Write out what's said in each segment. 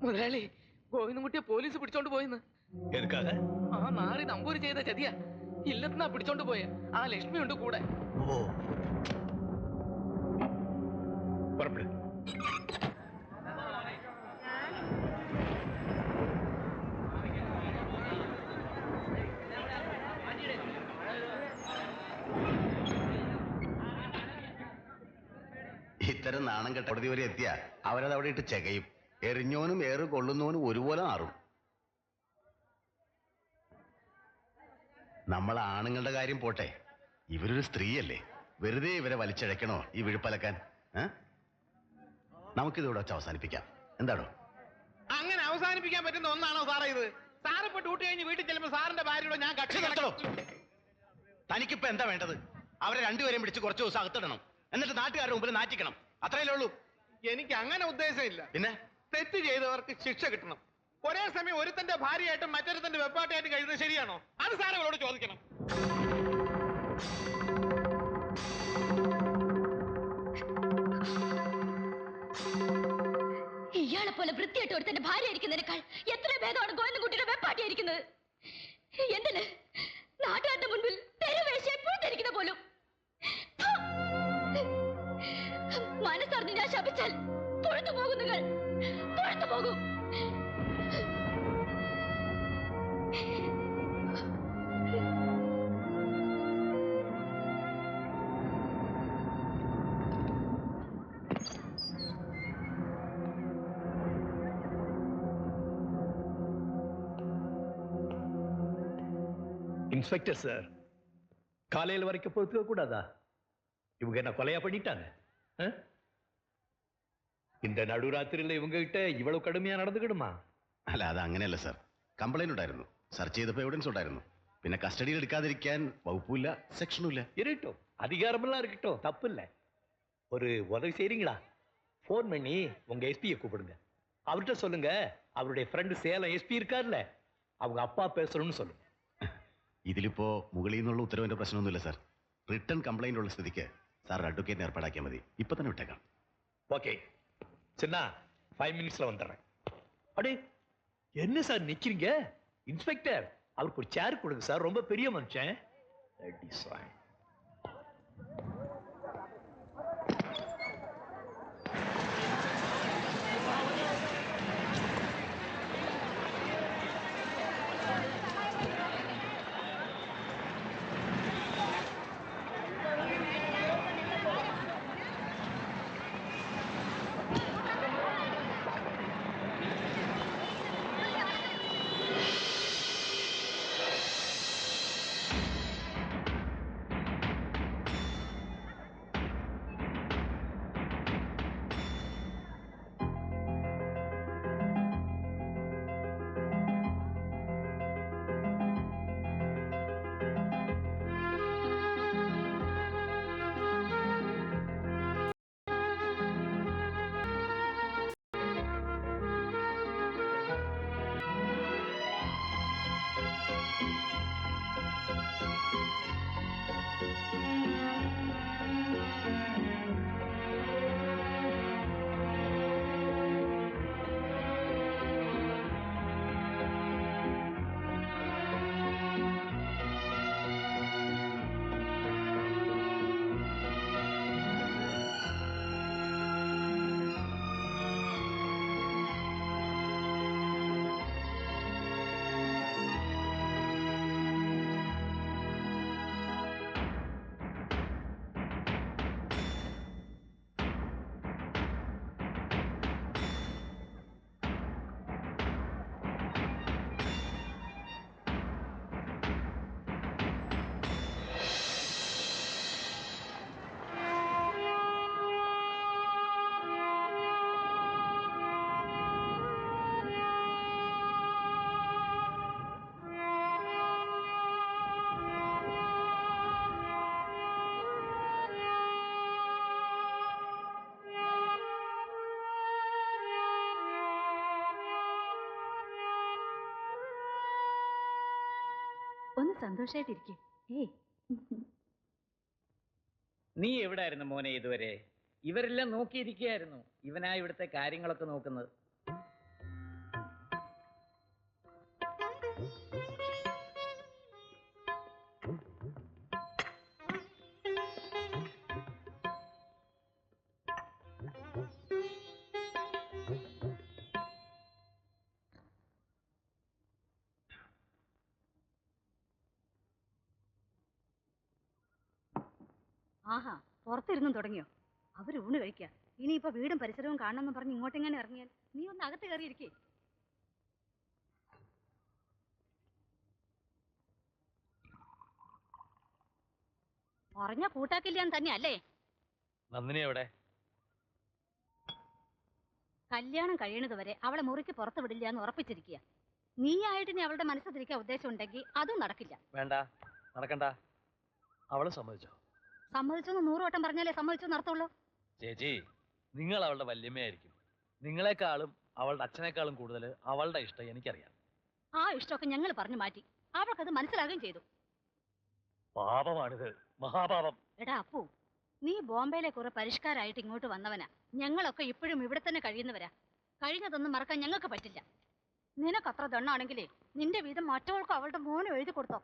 മുതലാളി ഗോവിന്ദൻകുട്ടിയെ പോലീസ് പിടിച്ചോണ്ട് പോയിന്ന്. ആ നാളെ നമ്പൂരി ചെയ്ത ചതിയാ. ഇല്ലത്തിനാ പിടിച്ചോണ്ട് പോയ. ആ ലക്ഷ്മി ഉണ്ട് കൂടെ. ഇത്തരം നാണം കെട്ട കോടതി വരെ എത്തിയ അവരത് അവിടെ ഇട്ട് ചെകയും. എറിഞ്ഞോനും ഏറ് കൊള്ളുന്നവനും ഒരുപോലെ മാറും. നമ്മൾ ആണുങ്ങളുടെ കാര്യം പോട്ടെ, ഇവരൊരു സ്ത്രീയല്ലേ, വെറുതെ ഇവരെ വലിച്ചഴക്കണോ ഈ വിഴുപ്പലക്കാൻ? നമുക്കിതിവിടെ വെച്ച് അവസാനിപ്പിക്കാം. എന്താണോ? അങ്ങനെ അവസാനിപ്പിക്കാൻ പറ്റുന്ന ഒന്നാണോ സാറേ ഇത്? സാറ് ഇപ്പൊ ഡ്യൂട്ടി കഴിഞ്ഞ് വീട്ടിൽ ചെല്ലുമ്പോ സാറിന്റെ ഭാര്യയോട് ഞാൻ കക്ഷി നടത്തണോ? തനിക്കിപ്പോ എന്താ വേണ്ടത്? അവരെ രണ്ടുപേരെയും പിടിച്ച് കുറച്ച് ദിവസം അകത്തിടണം, എന്നിട്ട് നാട്ടുകാരുടെ മുമ്പിൽ നാറ്റിക്കണം. അത്രയല്ലേ ഉള്ളൂ. എനിക്ക് അങ്ങനെ ഉദ്ദേശമില്ല. പിന്നെ തെറ്റ് ചെയ്തവർക്ക് ശിക്ഷ കിട്ടണം. ഒരേ സമയം ഒരുത്തന്റെ ഭാര്യയായിട്ടും മറ്റൊരുത്തന്റെ വെപ്പാട്ടയായിട്ടും കഴിയുന്നത് ശരിയാണോ? അത് സാറ് അവരോട് ചോദിക്കണം. ഇയാളെ പോലെ വൃത്തിയായിട്ട് ഒരുത്തന്റെ ഭാര്യ ആയിരിക്കുന്നതിനേക്കാൾ എത്ര ഭേദമാണ് ഗോവിന്ദൻകുട്ടിയുടെ വെപ്പാട്ടിയായിരിക്കുന്നത്. എന്തിന് നാട്ടുകാരുടെ മുൻപിൽ തെരുവേശയെ പൂത്തിരിക്കുന്ന പോലും. മനസ്സറിഞ്ഞ് ഞാൻ ശപിച്ചാൽ പുറത്തു പോകും, നിങ്ങൾ പുറത്തു പോകും. இன்ஸ்பெக்டர் சார், காலையில் வரைக்கும் பொறுத்துக்க கூடாதா? இவங்க என்ன கொலையா பண்ணிட்டாங்க? இந்த நடுராத்திரியில் இவங்க கிட்ட இவ்வளவு கடுமையா நடந்துக்கிடுமா? അല്ല, അത് അങ്ങനെയല്ല സാർ. കംപ്ലൈന്റ് ഉണ്ടായിരുന്നു, സെർച്ച് ചെയ്തപ്പോൾ എവിഡൻസ് ഉണ്ടായിരുന്നു. പിന്നെ കസ്റ്റഡിയിൽ എടുക്കാതിരിക്കാൻ വകുപ്പില്ല, സെക്ഷനും ഇല്ല. இருக்கட்டும், அதிகாரமெல்லாம் இருக்கட்டும், தப்பு இல்லை. ஒரு உதவி செய்றீங்களா? ஃபோன் பண்ணி உங்க எஸ்பியை கூப்பிடுங்க. அவர்கிட்ட சொல்லுங்க, அவருடைய ஃப்ரெண்டு சேலம் எஸ்பி இருக்கார்ல, அவங்க அப்பா பேசணும்னு சொல்லுங்க. ഇതിലിപ്പോ മുകളിൽ നിന്നുള്ള ഉത്തരവിന്റെ പ്രശ്നമൊന്നുമില്ല സാർ. റിട്ടേൺ കംപ്ലൈന്റ് ഉള്ള സ്ഥിതിക്ക് സാർ അഡ്വക്കേറ്റിനെ ഏർപ്പാടാക്കിയാൽ മതി. ഇപ്പൊ തന്നെ വിട്ടേക്കാം. ஓகே சின்ன 5 மினிட்ஸ்ல வந்துடுறேன். அடே என்ன சார் நிக்கிறீங்க? இன்ஸ்பெக்டர், அவருக்கு ஒரு சேர் கொடுங்க சார், ரொம்ப பெரிய மனுஷன். ഒന്ന് സന്തോഷായിട്ടിരിക്കും. നീ എവിടായിരുന്നു മോനെ ഇതുവരെ? ഇവരെല്ലാം നോക്കിയിരിക്കുകയായിരുന്നു. ഇവനാ ഇവിടുത്തെ കാര്യങ്ങളൊക്കെ നോക്കുന്നത്. ആഹാ, പുറത്തിരുന്നും തുടങ്ങിയോ? അവർ ഊണ് കഴിക്കുക. ഇനിയിപ്പോ വീടും പരിസരവും കാണണമെന്ന് പറഞ്ഞ് ഇങ്ങോട്ടെങ്ങനെ ഇറങ്ങിയാൽ നീ ഒന്ന് അകത്ത് കയറിയിരിക്കേ. പറഞ്ഞ കൂട്ടാക്കില്ലാന്ന് തന്നെ അല്ലേ? നന്ദിനി എവിടെ? കല്യാണം കഴിയണത് വരെ അവളെ മുറിക്ക് പുറത്ത് വിടില്ല എന്ന് ഉറപ്പിച്ചിരിക്കുക. നീ ആയിട്ട് നീ അവളുടെ മനസ്സ് തിരിക്കാൻ ഉദ്ദേശം ഉണ്ടെങ്കിൽ അതും നടക്കില്ല. വേണ്ട, നടക്കണ്ട. അവള് സമ്മതിച്ചോ? സമ്മതിച്ചെന്ന് 100 വട്ടം പറഞ്ഞാലേ സമ്മതിച്ചു നടത്തുള്ളൂ. ചേച്ചി, നിങ്ങൾ അവളുടെ വല്യമ്മയായിരിക്കും. നിങ്ങളെക്കാളും അവളുടെ അച്ഛനേക്കാളും കൂടുതൽ അവളുടെ ഇഷ്ടം എനിക്കറിയാം. ആ ഇഷ്ടമൊക്കെ ഞങ്ങൾ പറഞ്ഞു മാറ്റി. അവൾക്കത് മനസ്സിലാകുകയും ചെയ്തു. പാപമാണിത്, മഹാപാപം. എടാ അപ്പു, നീ ബോംബെയിലെ കുറെ പരിഷ്കാരായിട്ട് ഇങ്ങോട്ട് വന്നവനാ. ഞങ്ങളൊക്കെ ഇപ്പോഴും ഇവിടെ തന്നെ കഴിയുന്നവരാ. കഴിഞ്ഞതൊന്നും മറക്കാൻ ഞങ്ങൾക്ക് പറ്റില്ല. നിനക്കത്ര ദണ്ണാണെങ്കിലേ നിന്റെ വീതം മറ്റവൾക്കും അവളുടെ മോനും എഴുതി കൊടുത്തോ.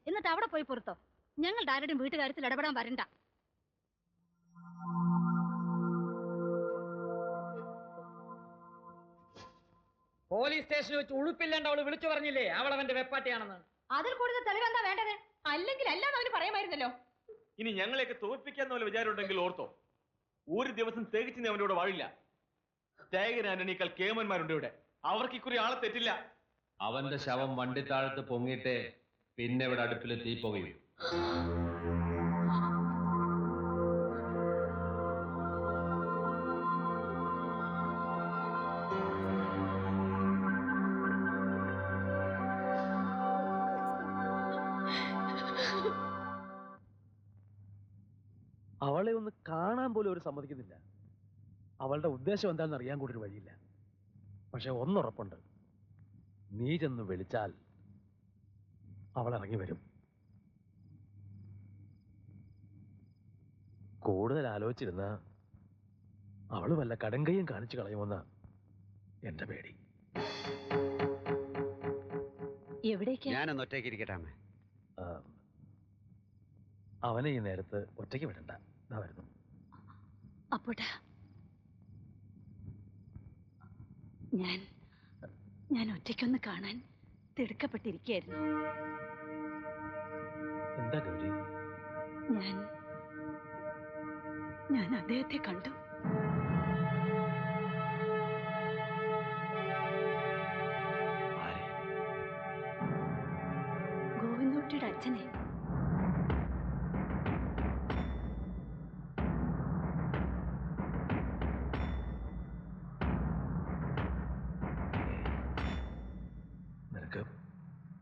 എന്നിട്ട് അവിടെ പോയി പൊറുത്തോ. ഞങ്ങളുടെ ആരുടെയും വീട്ടുകാര്യത്തിൽ ഇടപെടാൻ വരണ്ട. പോലീസ് സ്റ്റേഷനിൽ വെച്ച് ഉളുപ്പില്ലാണ്ട് അവള് വിളിച്ചു പറഞ്ഞില്ലേ അവൾ അവന്റെ വെപ്പാട്ടിയാണെന്ന്? അതിൽ കൂടുതൽ തെളിവെന്താ വേണ്ടത്? അല്ലെങ്കിൽ അല്ലാന്ന് അവന് പറയാമായിരുന്നല്ലോ. ഇനി ഞങ്ങളെയൊക്കെ തോൽപ്പിക്കാന്ന പോലെ വിചാരം ഉണ്ടെങ്കിൽ ഓർത്തോ, ഒരു ദിവസം തികച്ചു നീ അവന്റെ കൂടെ വാഴില്ല. ടൈഗർ ആന്റണിയേക്കാൾ കേമന്മാരുണ്ട് ഇവിടെ. അവർക്ക് ഇക്കുറി ആളെ തെറ്റില്ല. അവന്റെ ശവം വണ്ടിത്താഴത്ത് പൊങ്ങിയിട്ടേ പിന്നെ ഇവിടെ അടുപ്പിൽ തീ പുകയും. അവളെ ഒന്ന് കാണാൻ പോലും ഒരു സമ്മതിക്കുന്നില്ല. അവളുടെ ഉദ്ദേശം എന്താണെന്ന് അറിയാൻ കൂടി ഒരു വഴിയില്ല. പക്ഷെ ഒന്നുറപ്പുണ്ട്, നീ ചെന്ന് വിളിച്ചാൽ അവൾ ഇറങ്ങി വരും. കൂടുതൽ ആലോചിച്ചിരുന്ന അവള് വല്ല കടങ്കയും കാണിച്ചു കളയുമെന്ന എന്റെ പേടി. എവിടേക്കാ? ഞാനൊന്ന് ഒറ്റയ്ക്ക് ഇരിക്കട്ടെ. അവനെ ഈ നേരത്ത് ഒറ്റയ്ക്ക് വിടണ്ട. ഇതാ വരുന്നു. അപ്പോട്ടാ, ഞാൻ ഒറ്റയ്ക്കൊന്ന് കാണാൻ തിടുക്കപ്പെട്ടിരിക്കുകയായിരുന്നു. എന്താ ഗൗരി? ഞാൻ അദ്ദേഹത്തെ കണ്ടു. ആരെ? ഗോവിന്ദുട്ടിയുടെ അച്ഛനെ.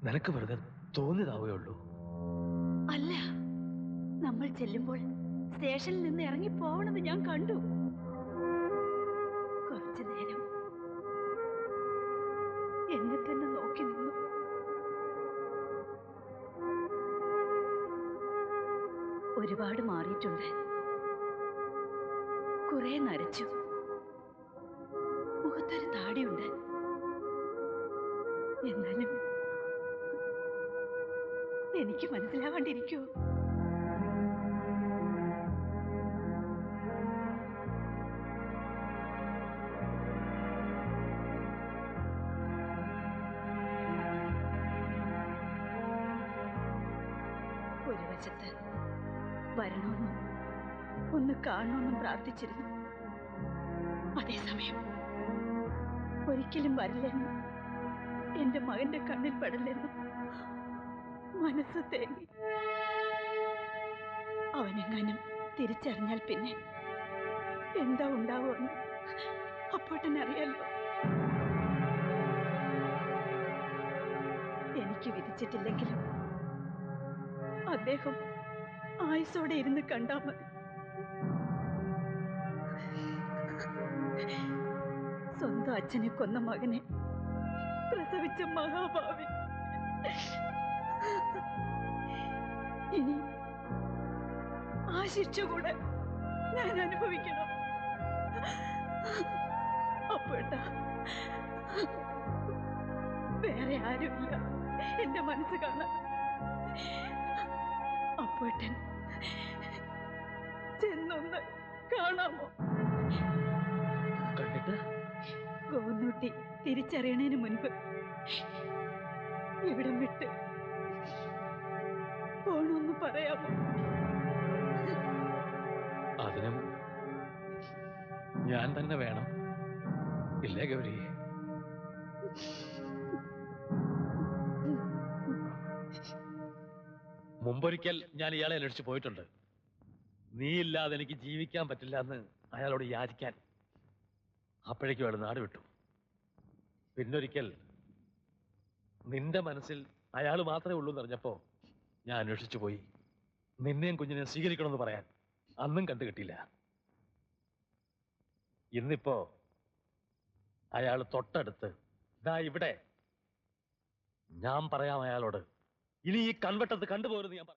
നിനക്ക് വെറുതെ തോന്നിയതാവുകയുള്ളൂ. അല്ല, നമ്മൾ ചെല്ലുമ്പോൾ സ്റ്റേഷനിൽ നിന്ന് ഇറങ്ങി പോകണത് ഞാൻ കണ്ടു. കുറച്ചു നേരം എന്നെ തന്നെ നോക്കി നിന്നു. ഒരുപാട് മാറിയിട്ടുണ്ട്. കുറെ നരച്ചു. മുഖത്തൊരു താടിയുണ്ട്. എന്നാലും എനിക്ക് മനസ്സിലാവാണ്ടിരിക്കോ? ഒരു വശത്ത് വരണമെന്നും ഒന്ന് കാണണമെന്നും പ്രാർത്ഥിച്ചിരുന്നു. അതേസമയം ഒരിക്കലും വരില്ലെന്നും എന്റെ മകന്റെ കണ്ണിൽ പെടലെന്നും മനസ്സ് തേങ്ങി. അവനെങ്ങാനും തിരിച്ചറിഞ്ഞാൽ പിന്നെ എന്താ ഉണ്ടാവുമെന്ന് അപ്പോട്ടനറിയാലോ. എനിക്ക് വിധിച്ചിട്ടില്ലെങ്കിലും അദ്ദേഹം ആയുസോടെ ഇരുന്ന് കണ്ടാ മതി. സ്വന്തം അച്ഛനെ കൊന്ന മകനെ പ്രസവിച്ച മഹാഭാവി ഇനി ആ ശിക്ഷ കൂടെ ഞാൻ അനുഭവിക്കണം. അപ്പോട്ടാ, വേറെ ആരുമില്ല എന്റെ മനസ്സ് കാണാൻ. അപ്പോട്ടൻ ചെന്നൊന്ന് കാണാമോ? കണ്ടിട്ട് ഗോവിന്ദുട്ടി തിരിച്ചറിയണതിന് മുൻപ് ഇവിടം വിട്ട് പോണോന്ന് പറയാമോ? അതിനും ഞാൻ തന്നെ വേണം ഇല്ലേ ഗൗരി? മുമ്പൊരിക്കൽ ഞാൻ ഇയാളെ അന്വേഷിച്ച് പോയിട്ടുണ്ട്. നീ ഇല്ലാതെ എനിക്ക് ജീവിക്കാൻ പറ്റില്ല എന്ന് അയാളോട് യാചിക്കാൻ. അപ്പോഴേക്കും അയാൾ നാട് വിട്ടു. പിന്നൊരിക്കൽ നിന്റെ മനസ്സിൽ അയാൾ മാത്രമേ ഉള്ളൂ എന്നറിഞ്ഞപ്പോ ഞാൻ അന്വേഷിച്ചു പോയി. നിന്നെയും കുഞ്ഞിനെ സ്വീകരിക്കണമെന്ന് പറയാൻ അന്നും കണ്ടു കിട്ടിയില്ല. ഇന്നിപ്പോ അയാൾ തൊട്ടടുത്ത് ദാ ഇവിടെ. ഞാൻ പറയാം അയാളോട്, ഇനി ഈ കൺവെട്ടത്ത് കണ്ടുപോരുന്ന് ഞാൻ